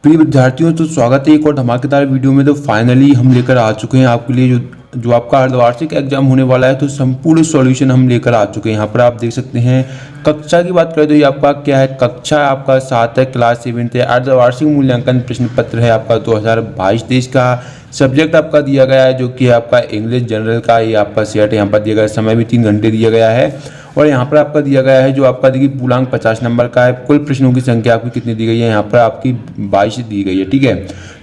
प्रिय विद्यार्थियों, तो स्वागत है एक और धमाकेदार वीडियो में। तो फाइनली हम लेकर आ चुके हैं आपके लिए जो आपका अर्धवार्षिक एग्जाम होने वाला है, तो संपूर्ण सॉल्यूशन हम लेकर आ चुके हैं। यहाँ पर आप देख सकते हैं कक्षा की बात करें तो ये आपका क्या है, कक्षा आपका 7 है, क्लास 7 है। अर्धवार्षिक मूल्यांकन प्रश्न पत्र है आपका 2022-23 का। सब्जेक्ट आपका दिया गया है जो कि आपका इंग्लिश जनरल का, ये आपका सेट यहाँ पर दिया गया है। समय भी 3 घंटे दिया गया है और यहाँ पर आपका दिया गया है जो आपका देखिए पूर्णांक 50 नंबर का है। कुल प्रश्नों की संख्या आपकी कितनी दी गई है, यहाँ पर आपकी 22 दी गई है। ठीक है,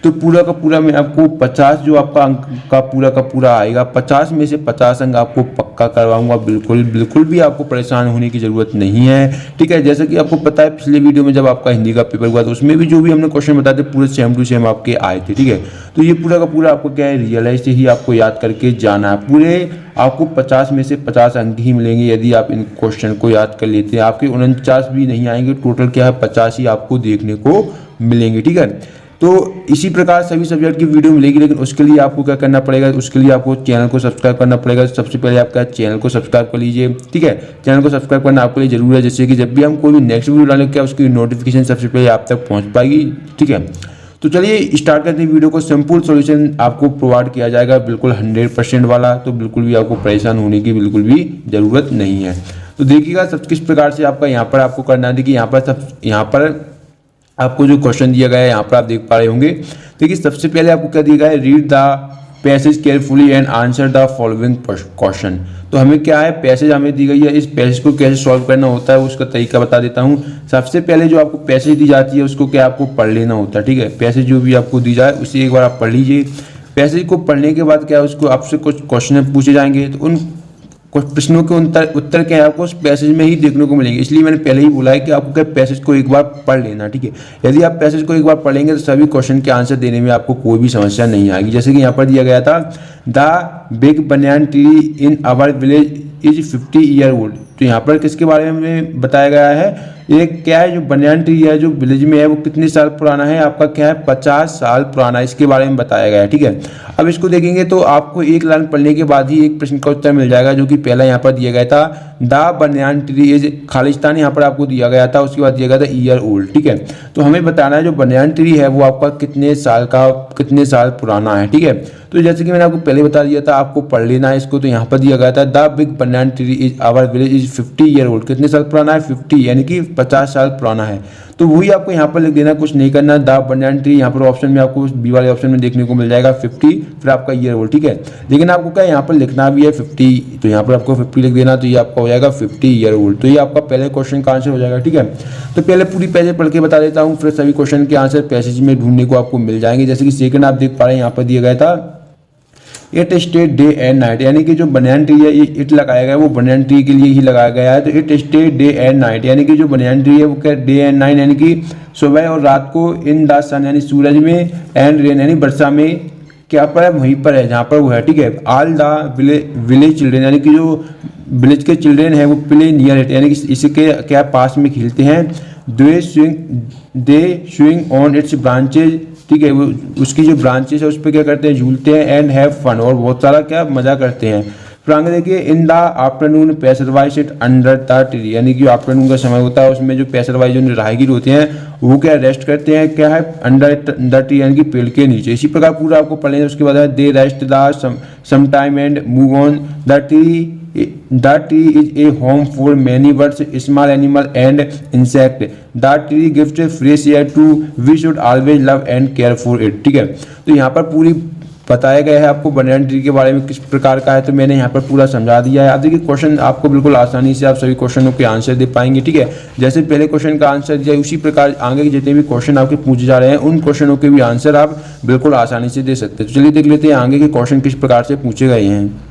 तो पूरा का पूरा मैं आपको 50 जो आपका अंक का पूरा आएगा, 50 में से 50 अंक आपको पक्का करवाऊंगा। बिल्कुल भी आपको परेशान होने की जरूरत नहीं है। ठीक है, जैसे कि आपको पता है पिछले वीडियो में जब आपका हिंदी का पेपर हुआ तो उसमें भी जो भी हमने क्वेश्चन बताए थे पूरे सेम टू सेम आपके आए थे। ठीक है, तो ये पूरा का पूरा आपको क्या है, रियलाइज से ही आपको याद करके जाना है। पूरे आपको 50 में से 50 अंक ही मिलेंगे यदि आप इन क्वेश्चन को याद कर लेते हैं। आपके 49 भी नहीं आएंगे, टोटल क्या है 50 ही आपको देखने को मिलेंगे। ठीक है, तो इसी प्रकार सभी सब्जेक्ट की वीडियो मिलेगी, लेकिन उसके लिए आपको क्या करना पड़ेगा, उसके लिए आपको चैनल को सब्सक्राइब करना पड़ेगा। सबसे पहले आपका चैनल को सब्सक्राइब कर लीजिए। ठीक है, चैनल को सब्सक्राइब करना आपके लिए जरूरी है, जिससे कि जब भी हम कोई भी नेक्स्ट वीडियो डालेंगे क्या उसकी नोटिफिकेशन सबसे पहले आप तक पहुँच पाएगी। ठीक है, तो चलिए स्टार्ट करते हैं वीडियो को। सिंपल सॉल्यूशन आपको प्रोवाइड किया जाएगा, बिल्कुल 100% वाला, तो बिल्कुल भी आपको परेशान होने की बिल्कुल भी ज़रूरत नहीं है। तो देखिएगा सब किस प्रकार से आपका यहाँ पर आपको करना है। देखिए यहाँ पर आपको जो क्वेश्चन दिया गया है यहाँ पर आप देख पा रहे होंगे। देखिए सबसे पहले आपको क्या दिया गया है, read the passage carefully and answer the following question. तो हमें क्या है, पैसेज हमें दी गई है, इस पैसेज को कैसे सॉल्व करना होता है उसका तरीका बता देता हूँ। सबसे पहले जो आपको पैसेज दी जाती है उसको क्या आपको पढ़ लेना होता है। ठीक है, पैसेज जो भी आपको दी जाए उसे एक बार आप पढ़ लीजिए। पैसेज को पढ़ने के बाद क्या उसको आपसे कुछ क्वेश्चन पूछे जाएंगे, तो उन कुछ प्रश्नों के उत्तर क्या है आपको उस पैसेज में ही देखने को मिलेंगे। इसलिए मैंने पहले ही बोला है कि आपको क्या पैसेज को एक बार पढ़ लेना। ठीक है, यदि आप पैसेज को एक बार पढ़ेंगे तो सभी क्वेश्चन के आंसर देने में आपको कोई भी समस्या नहीं आएगी। जैसे कि यहाँ पर दिया गया था, the big banyan tree in our village is 50 year old. तो यहाँ पर किसके बारे में बताया गया है, ये क्या है, जो बनियान ट्री है जो विलेज में है वो कितने साल पुराना है, आपका क्या है 50 साल पुराना, इसके बारे में बताया गया है। ठीक है, अब इसको देखेंगे तो आपको एक लाइन पढ़ने के बाद ही एक प्रश्न का उत्तर मिल जाएगा, जो कि पहला यहाँ पर दिया गया था, द बनियान ट्री इज खालिस्तान, यहाँ पर आपको दिया गया था, उसके बाद दिया गया था ईयर ओल्ड। ठीक है, तो हमें बताना है जो बनियान ट्री है वो आपका कितने साल पुराना है। ठीक है, तो जैसे कि मैंने आपको पहले बता दिया था आपको पढ़ लेना है इसको। तो यहाँ पर दिया गया था, the big banyan tree is our village is 50 year old. कितने साल पुराना है, 50, यानी कि 50 साल पुराना है। तो वही आपको यहाँ पर लिख देना, कुछ नहीं करना। द बनियान ट्री यहाँ पर ऑप्शन में आपको बी वाले ऑप्शन में देखने को मिल जाएगा 50, फिर आपका ईयर ओल्ड। ठीक है, लेकिन आपको क्या यहाँ पर लिखना भी है 50, तो यहाँ पर आपको 50 लिख देना, तो ये आपका हो जाएगा 50 ईयर ओल्ड। तो ये आपका पहले क्वेश्चन का आंसर हो जाएगा। ठीक है, तो पहले पूरी पैसेज पढ़ के बता देता हूँ, फिर सभी क्वेश्चन के आंसर पैसेज में ढूंढने को आपको मिल जाएंगे। जैसे कि सेकंड आप देख पा रहे हैं यहाँ पर दिया गया था, it stay day and night, यानी कि जो बनियान ट्री है ये इट लगाया गया है वो बनियान ट्री के लिए ही लगाया गया है। तो it stay day and night, यानी कि जो बनियान ट्री है वो क्या डे एंड नाइट, यानी कि सुबह और रात को, इन द सन यानी सूरज में, एंड रेन यानी वर्षा में क्या पर है, वहीं पर है जहाँ पर वो है। ठीक है, ऑल द विलेज चिल्ड्रेन, यानी कि जो विलेज के चिल्ड्रेन है वो प्ले नियर इट, यानी कि इसके क्या पास में खेलते हैं। दे स्विंग ऑन इट्स ब्रांचेज, ठीक है, वो उसकी जो ब्रांचेस है उस पर क्या करते हैं, झूलते हैं। एंड हैव फन, और बहुत सारा क्या मजा करते हैं। फिर आगे देखिए, in the afternoon passersby sit under the tree, यानी कि आफ्टरनून का समय होता है उसमें जो पैसरवाई जो राहगीर होते हैं वो क्या रेस्ट करते हैं, क्या है अंडर द ट्री, यानी कि पेड़ के नीचे। इसी प्रकार पूरा आपको पढ़ेंगे। उसके बाद they rest the some time and move on the tree is a home for many birds, small animal and insect. The tree gives fresh air to we should always love and care for it. ठीक है, तो यहाँ पर पूरी बताया गया है आपको बनियान ट्री के बारे में किस प्रकार का है, तो मैंने यहाँ पर पूरा समझा दिया है। अब देखिए क्वेश्चन आपको बिल्कुल आसानी से आप सभी क्वेश्चनों के आंसर दे पाएंगे। ठीक है, जैसे पहले क्वेश्चन का आंसर दिया उसी प्रकार आगे के जितने भी क्वेश्चन आपके पूछे जा रहे हैं उन क्वेश्चनों के भी आंसर आप बिल्कुल आसानी से दे सकते हैं। तो चलिए देख लेते हैं आगे के क्वेश्चन किस प्रकार से पूछे गए हैं।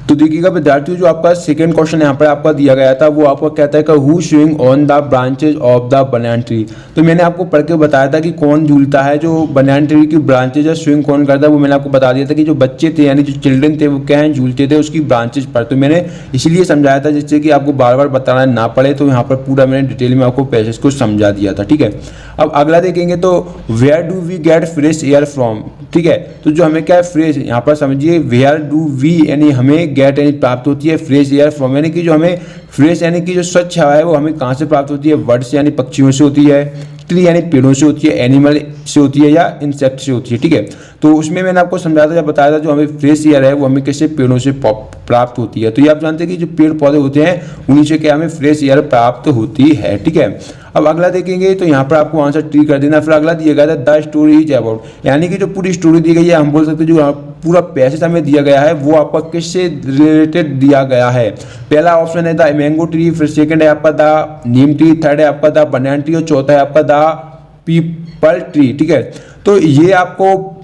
तो देखिएगा विद्यार्थियों, जो आपका सेकंड क्वेश्चन यहाँ पर आपका दिया गया था वो आपको कहता है कि who swing on the branches of the banyan tree. तो मैंने आपको पढ़ के बताया था कि कौन झूलता है, जो बनियान ट्री की ब्रांचेज है, स्विंग कौन करता है वो मैंने आपको बता दिया था कि जो बच्चे थे यानी जो चिल्ड्रन थे वो क्या है झूलते थे उसकी ब्रांचेज पर। तो मैंने इसीलिए समझाया था जिससे कि आपको बार बार बताना ना पड़े, तो यहाँ पर पूरा मैंने डिटेल में आपको पैसेज को समझा दिया था। ठीक है, अब अगला देखेंगे तो where do we get fresh air from. ठीक है, तो जो हमें क्या है फ्रेश, यहाँ पर समझिए वेयर डू वी यानी हमें गेट यानी प्राप्त होती है, फ्रेश एयर फ्रॉम यानी कि जो हमें फ्रेश यानी कि जो स्वच्छ हवा है वो हमें कहाँ से प्राप्त होती है, बर्ड से यानी पक्षियों से होती है। ट्री यानी पेड़ों से होती है, एनिमल से होती है या इंसेक्ट से होती है, ठीक है। तो उसमें मैंने आपको समझाया था, जब बताया था जो हमें फ्रेश एयर है वो हमें कैसे पेड़ों से प्राप्त होती है। तो ये आप जानते हैं कि जो पेड़ पौधे होते हैं उन्हीं से क्या हमें फ्रेश एयर प्राप्त होती है, ठीक है। अब अगला देखेंगे तो यहाँ पर आपको आंसर ट्री कर देना। फिर अगला दिया गया था द स्टोरी इज अबाउट, यानी कि जो पूरी स्टोरी दी गई है, हम बोल सकते हैं जो पूरा पैसेज हमें दिया गया है वो आपका किससे रिलेटेड दिया गया है। पहला ऑप्शन है द मैंगो ट्री, फिर सेकंड है आपका द नीम ट्री, थर्ड है आपका द बनाना ट्री और चौथा है आपका द पीपल ट्री, ठीक है। तो ये आपको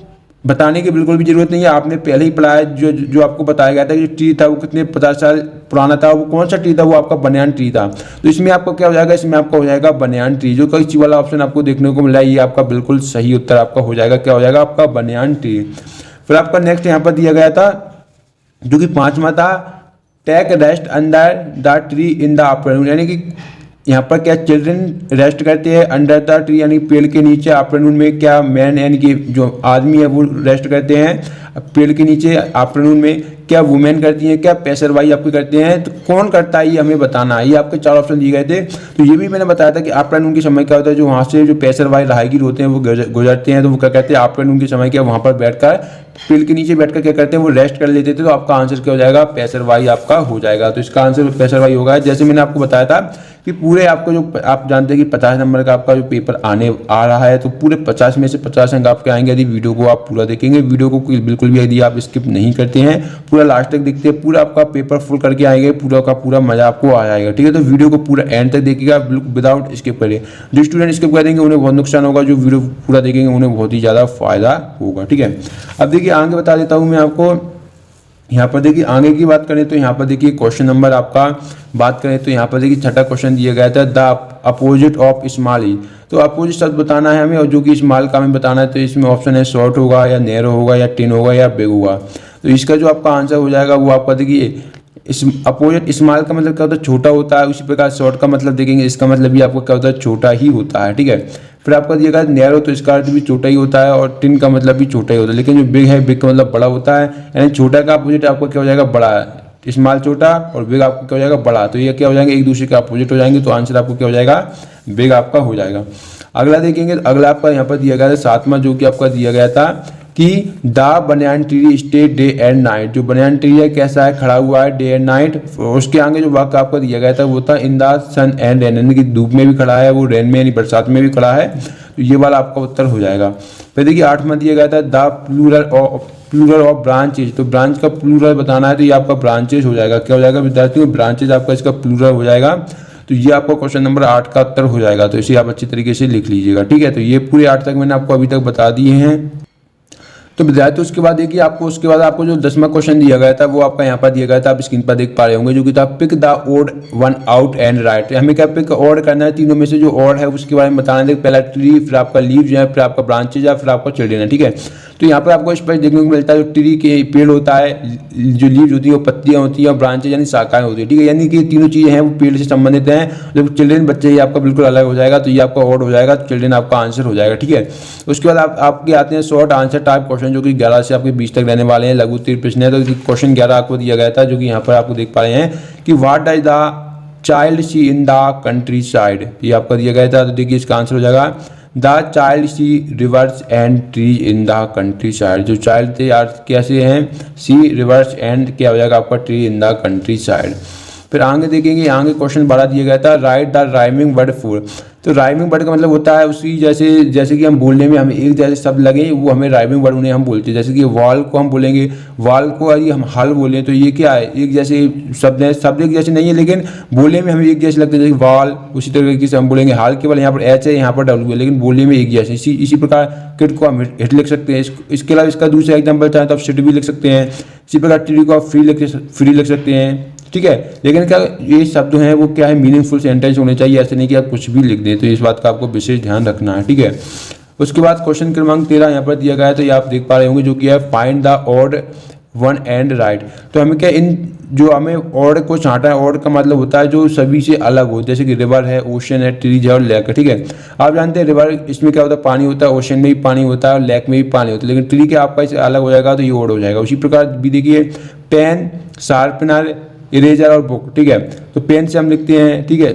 बताने की बिल्कुल भी जरूरत नहीं है, आपने पहले ही पढ़ा है। जो आपको बताया गया था कि ट्री था वो कितने 50 साल पुराना था, वो कौन सा ट्री था, वो आपका बनियान ट्री था। तो इसमें आपको क्या हो जाएगा, इसमें आपका हो जाएगा बनियान ट्री। जो कई वाला ऑप्शन आपको देखने को मिला है ये आपका बिल्कुल सही उत्तर आपका हो जाएगा, क्या हो जाएगा आपका बनियान ट्री। फिर आपका नेक्स्ट यहाँ पर दिया गया था जो कि 5वां था take rest under the tree in the afternoon, यानी कि यहाँ पर क्या चिल्ड्रन रेस्ट करते हैं अंडर द ट्री यानी पेड़ के नीचे। आफ्टरनून में क्या मैन यानी कि जो आदमी है वो रेस्ट करते हैं पेड़ के नीचे। आफ्टरनून में क्या वुमेन करती हैं, क्या पेशरवाई आपके करते हैं। तो कौन करता है ये हमें बताना है। ये आपके 4 ऑप्शन दिए गए थे। तो ये भी मैंने बताया था कि आफ्टरनून के समय क्या होता है, जो वहाँ से जो पेशरवाई राहगीर होते हैं वो गुजरते हैं तो वो क्या कहते हैं आफ्टरनून के समय क्या वहाँ पर बैठकर पेड़ के नीचे बैठकर क्या करते हैं वो रेस्ट कर लेते थे। तो आपका आंसर क्या हो जाएगा, पेशरवाई आपका हो जाएगा। तो इसका आंसर पेशरवाई होगा। जैसे मैंने आपको बताया था कि पूरे आपको जो आप जानते हैं कि 50 नंबर का आपका जो पेपर आ रहा है, तो पूरे 50 में से 50 अंक आपके आएंगे यदि वीडियो को आप पूरा देखेंगे। वीडियो को बिल्कुल भी यदि आप स्किप नहीं करते हैं, पूरा लास्ट तक देखते हैं, पूरा आपका पेपर फुल करके आएंगे, पूरा का पूरा मजा आपको आ जाएगा, ठीक है। तो वीडियो को पूरा एंड तक देखिएगा बिल्कुल विदाउट स्किप करिए। जो स्टूडेंट स्किप करेंगे उन्हें बहुत नुकसान होगा, जो वीडियो पूरा देखेंगे उन्हें बहुत ही ज़्यादा फायदा होगा, ठीक है। अब देखिए आगे बता देता हूँ मैं आपको। यहाँ पर देखिए आगे की बात करें तो यहाँ पर देखिए क्वेश्चन नंबर आपका बात करें तो यहाँ पर देखिए 6ठा क्वेश्चन दिया गया था द अपोजिट ऑफ स्मॉल ई। तो अपोजिट शब्द बताना है हमें और जो कि स्मॉल का हमें बताना है। तो इसमें ऑप्शन है शॉर्ट होगा या नैरो होगा या टिन होगा या बिग होगा। तो इसका जो आपका आंसर हो जाएगा वो आपका देखिए इस अपोजिट स्मॉल का मतलब क्या होता है, छोटा होता है। उसी प्रकार शॉर्ट का मतलब देखेंगे, इसका मतलब भी आपको क्या होता है, छोटा ही होता है, ठीक है। फिर आपका दिया गया नैरो, तो इसका अर्थ भी छोटा ही होता है और टिन का मतलब भी छोटा ही होता है। लेकिन जो बिग है, बिग का मतलब बड़ा होता है, यानी छोटा का अपोजिट आपको क्या हो जाएगा, बड़ा है। स्मॉल छोटा और बिग आपको क्या हो जाएगा, बड़ा। तो ये क्या हो जाएंगे, एक दूसरे के अपोजिट हो जाएंगे। तो आंसर आपको क्या हो जाएगा, बिग आपका हो जाएगा। अगला देखेंगे, अगला आपका यहाँ पर दिया गया था 7वां, जो कि आपका दिया गया था कि the banyan tree stay day and night. जो बनियान ट्री है कैसा है, खड़ा हुआ है डे एंड नाइट। उसके आगे जो वाक्य आपको दिया गया था वो था in the sun and rain, यानी कि धूप में भी खड़ा है, वो रेन में यानी बरसात में भी खड़ा है। तो ये वाला आपका उत्तर हो जाएगा। फिर देखिए 8वां दिया गया था द प्लूरल ऑफ ब्रांचेज। तो ब्रांच का प्लूरल बताना है, तो ये आपका ब्रांचेज हो जाएगा। क्या हो जाएगा विद्यार्थियों, ब्रांचेज आपका इसका प्लूरल हो जाएगा। तो ये आपको क्वेश्चन नंबर 8 का उत्तर हो जाएगा। तो इसे आप अच्छी तरीके से लिख लीजिएगा, ठीक है। तो ये पूरे 8 तक मैंने आपको अभी तक बता दिए हैं। तो विद्यार्थी उसके बाद देखिए आपको उसके बाद आपको जो 10वां क्वेश्चन दिया गया था वो आपका यहाँ पर दिया गया था, आप स्क्रीन पर देख पा रहे होंगे, जो कि था pick the odd one out and write. हमें क्या पिक ओड करना है, तीनों में से जो ओड है उसके बारे में बताना है। पहला ट्री, फिर आपका लीव्स है, फिर आपका ब्रांचेज है, फिर आपका चिल्ड्रन है, ठीक है। तो यहाँ पर आपको स्पष्ट देखने को मिलता है, जो ट्री के पेड़ होता है, जो लीव्स होती है वो पत्तियां होती हैं और ब्रांचेज यानी शाखाएं होती है, ठीक है। यानी कि तीनों चीजें हैं वो पेड़ से संबंधित हैं। जब चिल्ड्रन बच्चे ये आपका बिल्कुल अलग हो जाएगा, तो ये आपका ओड हो जाएगा, चिल्ड्रन आपका आंसर हो जाएगा, ठीक है। उसके बाद आपके आते हैं शॉर्ट आंसर टाइप क्वेश्चन, जो कि 11 से आपके 20 तक रहने वाले हैं, लघु तीर प्रश्न है। तो क्वेश्चन 11 आपको दिया गया था, जो कि यहाँ पर आपको देख पा रहे हैं कि what does the child see in the countryside. ये आपका दिया गया था। तो देखिए इसका आंसर हो जाएगा the child see rivers and tree in the countryside. जो चाइल्ड थे यार कैसे हैं, सी रिवर्स एंड क्या हो जाएगा आपका tree in the country side. फिर आगे देखेंगे, आगे क्वेश्चन 12 दिया गया था right the rhyming word for. तो राइमिंग वर्ड का मतलब होता है उसी जैसे कि हम बोलने में हमें एक जैसे शब्द लगे वो हमें राइमिंग वर्ड उन्हें हम बोलते हैं। जैसे कि वॉल को हम बोलेंगे, वॉल को यदि हम हल बोलें तो ये क्या है, एक जैसे शब्द है, शब्द एक जैसे नहीं है लेकिन बोलने में हमें एक जैसे लगते हैं। जैसे वॉल, उसी तरीके से हम बोलेंगे हाल, केवल यहाँ पर एच है, यहाँ पर डब्ल्यू है, लेकिन बोलने में एक जैसे। इसी प्रकार किट को हम हिट लिख सकते हैं। इसके अलावा इसका दूसरा एग्जाम्पल चाहें तो आप सिट भी लिख सकते हैं। इसी प्रकार ट्री को आप फ्री लिख सकते हैं, ठीक है। लेकिन क्या ये शब्द हैं वो क्या है, मीनिंगफुल सेंटेंस होने चाहिए, ऐसे नहीं कि आप कुछ भी लिख दें। तो इस बात का आपको विशेष ध्यान रखना है, ठीक है। उसके बाद क्वेश्चन क्रमांक 13 यहाँ पर दिया गया है, तो ये आप देख पा रहे होंगे, जो कि है find the odd one and right. तो हमें क्या इन जो हमें ऑड को छांटा है, ऑड का मतलब होता है जो सभी से अलग हो, जैसे कि रिवर है, ओशन है, ट्रीज है और लेक है, ठीक है। आप जानते हैं रिवर इसमें क्या होता है, पानी होता है, ओशन में भी पानी होता है और लेक में भी पानी होता है, लेकिन ट्री के आपका इससे अलग हो जाएगा तो ये ऑड हो जाएगा। उसी प्रकार भी देखिए पेन, शार्पनर, इरेजर और बुक, ठीक है। तो पेन से हम लिखते हैं, ठीक है,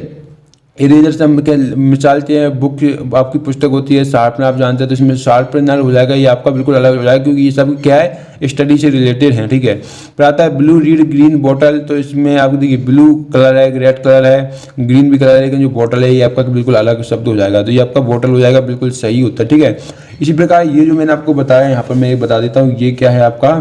इरेजर से हम मिसाल के बुक आपकी पुस्तक होती है शार्पनर, आप जानते हैं, तो इसमें शार्पनर हो जाएगा, ये आपका बिल्कुल अलग हो जाएगा क्योंकि ये सब क्या है स्टडी से रिलेटेड है, ठीक है। फिर आता है ब्लू रीड ग्रीन बॉटल, तो इसमें आपको देखिए ब्लू कलर है, रेड कलर है, ग्रीन भी कलर है, लेकिन जो बॉटल है ये आपका बिल्कुल अलग शब्द हो जाएगा, तो ये आपका बॉटल हो जाएगा, बिल्कुल सही उत्तर, ठीक है। इसी प्रकार ये जो मैंने आपको बताया यहाँ पर मैं ये बता देता हूँ, ये क्या है आपका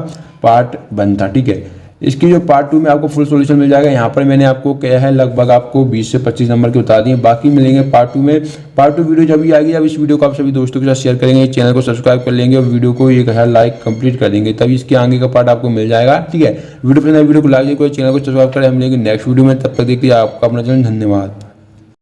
पार्ट 1 था, ठीक है। इसकी जो पार्ट 2 में आपको फुल सॉल्यूशन मिल जाएगा। यहाँ पर मैंने आपको क्या है लगभग आपको 20 से 25 नंबर के बता दिए, बाकी मिलेंगे पार्ट 2 में। पार्ट 2 वीडियो जब भी आएगी, अब इस वीडियो को आप सभी दोस्तों के साथ शेयर करेंगे, चैनल को सब्सक्राइब कर लेंगे और वीडियो को 1000 लाइक कंप्लीट कर देंगे, तभी इसके आगे का पार्ट आपको मिल जाएगा, ठीक है। वीडियो पसंद है वीडियो को लाइक करें, चैनल को सब्सक्राइब करें। हम मिलेंगे नेक्स्ट वीडियो में, तब तक देखिए आपका अपना चैनल। धन्यवाद।